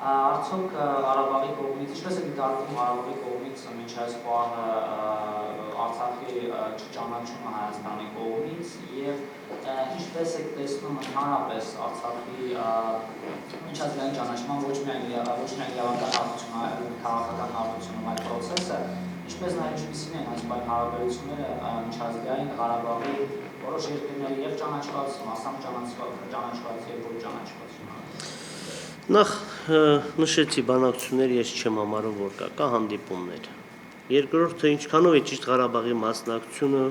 Արդյոք Ղարաբաղի կողմից, ինչպես է դիտարկվում Ղարաբաղի կողմից մինչ այս պահը Արցախի չճանաչումը Հայաստանի կողմից եւ ինչպես եք տեսնում ընդհանրապես Արցախի միջազգային ճանաչման ոչ միայն իրավական հարթություն, այլ քաղաքական հարթությունում այդ process-ը, ինչպես նաեւ ինչպիսին են այս բան հարաբերությունները միջազգային Ղարաբաղի որոշ երկրների եւ ճանաչված, մասամբ ճանաչված եւ ոչ ճանաչված։ Նախ նշեցի բանակցություններ ես չեմ համարում, որ կա հանդիպումներ։ Երկրորդը ինչքանով է ճիշտ Ղարաբաղի մասնակցությունը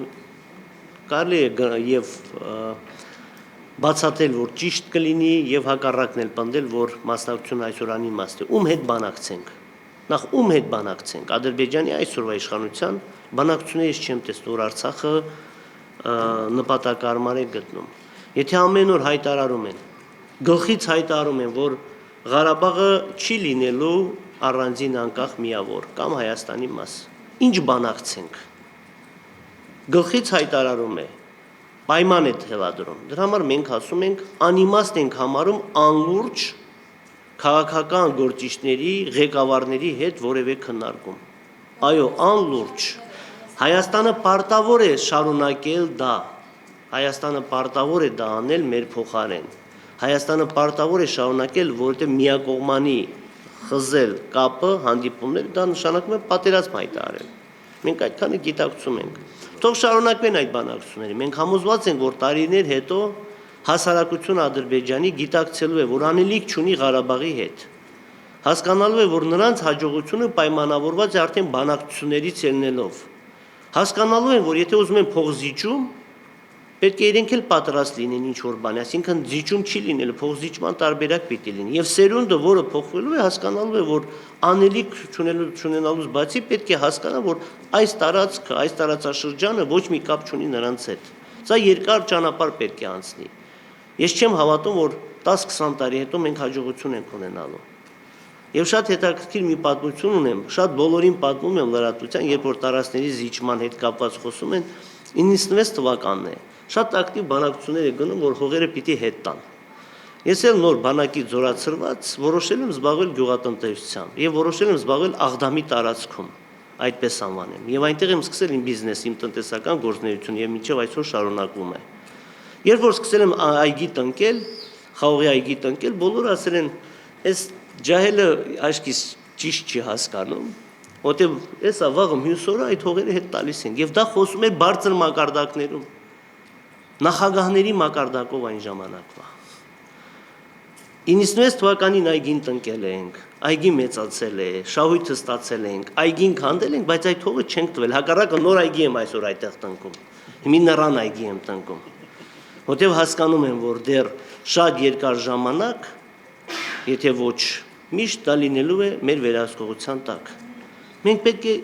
կարելի է եւ բացատրել, որ ճիշտ կլինի եւ հակառակն էլ պնդել, որ մասնակցությունը այսօր անիմաստ է։ Ում հետ բանակցենք։ Նախ ում հետ բանակցենք։ Ադրբեջանի այսօրվա իշխանության բանակցությունները ես չեմ տեսնում, որ Արցախը նպատակարար է գտնում։ Եթե ամեն օր հայտարարում են, գլխից հայտարարում են, որ Ղարաբաղը չի լինելու առանձին անկախ միավոր կամ Հայաստանի մաս։ Ինչ բանակցենք։ Գլխից հայտարարում է, պայման է թելադրում։ Դրա համար մենք ասում ենք, անիմաստ ենք համարում անլուրջ քաղաքական գործիչների, ղեկավարների հետ որևէ քննարկում։ Այո, անլուրջ։ Հայաստանը պարտավոր է շարունակել դա։ Հայաստանը պարտավոր է դա անել մեր փոխարեն։ Հայաստանը պարտավոր է շարունակել, որովհետև միակողմանի խզել կապը, հանդիպումները, դա նշանակում է պատերազմ հայտարարել։ Մենք այդքանը գիտակցում ենք։ Թող շարունակվեն այդ բանակցությունները։ Մենք համոզված ենք, որ տարիներ հետո հասարակությունը Ադրբեջանի գիտակցելու է, որ անելիք չունի Ղարաբաղի հետ։ Հասկանալու է, որ նրանց հաջողությունը պայմանավորված է արդեն բանակցություններից ելնելով։ Հասկանալու են, որ եթե ուզում են փոխզիջում, պետք է իրենք էլ պատրաստ լինեն ինչ-որ բանի, այսինքն զիջում չի լինելու, փոխզիջման տարբերակ պիտի լինի։ Եվ սերունդը, որը փոխվելու է, հասկանալու է, որ անելիք չունենալուց բացի պետք է հասկանա, որ այս տարածքը, այս տարածաշրջանը ոչ մի կապ չունի նրանց հետ։ Սա երկար ճանապարհ պետք է անցնի։ Ես չեմ հավատում, որ 10-20 տարի հետո մենք հաջողություն ենք ունենալու։ Եվ շատ հետաքրքիր մի պատմություն ունեմ, շատ բոլորին պատմում եմ լրատվության, երբ որ տարածքների զիջման հետ կապված խոսում են, 96 թվականն է։ Շատ ակտիվ բանակցություններ է գնում, որ հողերը պիտի հետ տան։ Ես էլ նոր բանակից զորացրված որոշել եմ զբաղվել գյուղատնտեսությամբ եւ որոշել եմ զբաղվել Աղդամի տարածքում, այդպես անվանեմ։ Եվ այնտեղ եմ սկսել իմ բիզնես, իմ տնտեսական գործունեությունը եւ մինչեւ այսօր շարունակվում է։ Երբ որ սկսել եմ այգի տնկել, խաղողի այգի տնկել, բոլորը ասել են, «Այս ջահելը աշկիս ճիշտ չի հասկանում, որտեղ էսա վաղը մյուս օրը այդ հողերը հետ տալիս են»։ Եվ դա խոսում է բարձր մակարդակներում, նախագահների մակարդակով այն ժամանակվա։ 96 թվականին այգին տնկել ենք, այգի մեծացել է, շահույթը ստացել ենք, այգին քանդել ենք, բայց այդ հողը չենք տվել։ Հակառակը նոր այգի եմ այսօր այդտեղ տնկում։ Հիմա նռան այգի եմ տնկում։ Որտեղ հասկանում եմ, որ դեռ շատ երկար ժամանակ, եթե ոչ միշտ դա լինելու է մեր վերահսկողության տակ։ Մենք պետք է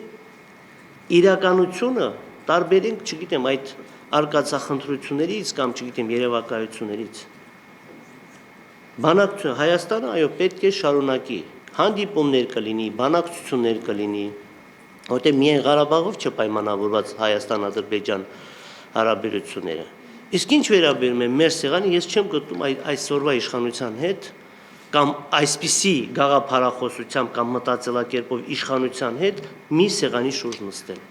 իրականությունը տարբերենք, չգիտեմ, այդ արկածախնդրություններից կամ չգիտեմ երևակայություններից։ Բանակցություն Հայաստանը այո պետք է շարունակի, հանդիպումներ կլինի, բանակցություններ կլինի, որտեղ միայն Ղարաբաղով չպայմանավորված Հայաստան-Ադրբեջան հարաբերությունները։ Իսկ ինչ վերաբերում է մեր սեղանի, ես չեմ գտնում այսօրվա իշխանության հետ կամ այսպիսի գաղափարախոսությամբ կամ մտածելակերպով իշխանության հետ մի սեղանի շուրջ նստել։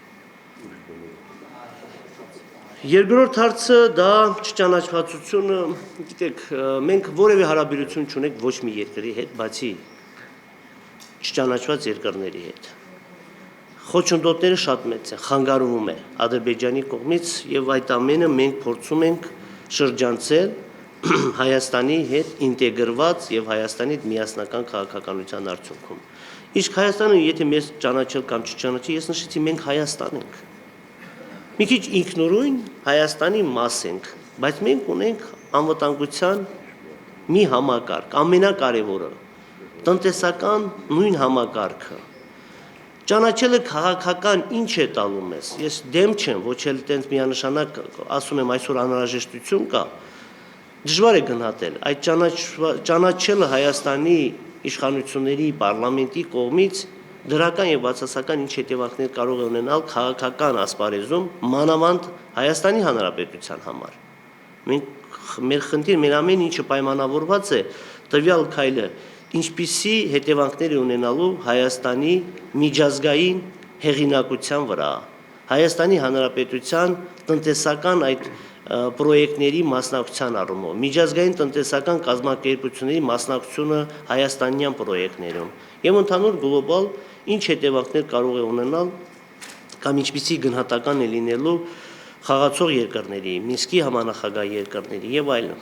Երկրորդ հարցը դա չճանաչվածությունը, գիտեք, մենք որևէ հարաբերություն չունենք ոչ մի երկրի հետ, բացի չճանաչված երկրների հետ։ Խոչընդոտները շատ մեծ են, խանգարվում է Ադրբեջանի կողմից եւ այդ ամենը մենք փորձում ենք շրջանցել Հայաստանի հետ ինտեգրված եւ Հայաստանի հետ միասնական քաղաքականության արդյունքում։ Իսկ Հայաստանը եթե մեզ ճանաչել կամ չճանաչի, ես նշեցի մենք Հայաստան ենք։ Մի քիչ ինքնուրույն Հայաստանի մաս ենք, բայց մենք ունենք անվտանգության մի համակարգ, ամենակարևորը, տնտեսական նույն համակարգը։ Ճանաչելը քաղաքական ինչ է տալու մեզ։ Ես դեմ չեմ, ոչ էլ տենց միանշանակ ասում եմ այսօր անհրաժեշտություն կա։ Դժվար է գնահատել։ Այդ ճանաչելը Հայաստանի իշխանությունների պարլամենտի կողմից դրական եւ բացասական ինչ հետևանքներ կարող է ունենալ քաղաքական ասպարեզում, մանավանդ Հայաստանի Հանրապետության համար։ Մեր խնդիր, մեր ամեն ինչը պայմանավորված է տվյալ քայլը ինչպիսի հետևանքներ է ունենալու Հայաստանի միջազգային հեղինակության վրա, Հայաստանի Հանրապետության տնտեսական այդ պրոյեկտների մասնակցության առումով, միջազգային տնտեսական կազմակերպությունների մասնակցությունը հայաստանյան պրոյեկտներում եւ ընդհանուր գլոբալ ինչ հետևանքներ կարող է ունենալ կամ ինչպիսի գնահատական է լինելու խաղացող երկրների, Մինսկի համանախագահ երկրների եւ այլն։